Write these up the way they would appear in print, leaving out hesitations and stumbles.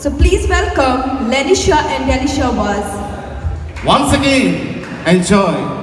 So please welcome Lenisha and Delisha Waz. Once again, enjoy.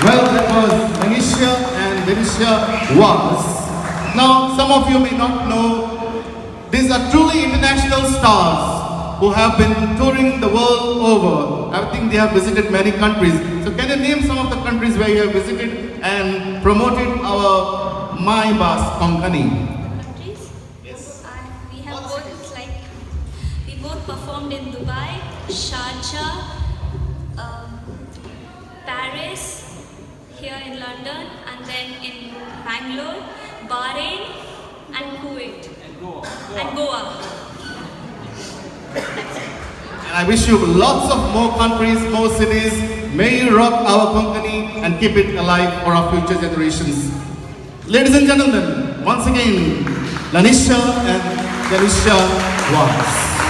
Well, that was Manisha and Denisha was. Now, some of you may not know, these are truly international stars who have been touring the world over. I think they have visited many countries. So can you name some of the countries where you have visited and promoted our My Bas Konkani? Countries? Yes. We have both we both performed in Dubai, Sharjah, Paris, here in London, and then in Bangalore, Bahrain, and Kuwait, and Goa. And I wish you lots of more countries, more cities. May you rock our Konkani and keep it alive for our future generations. Ladies and gentlemen, once again, Lanisha and Denisha was.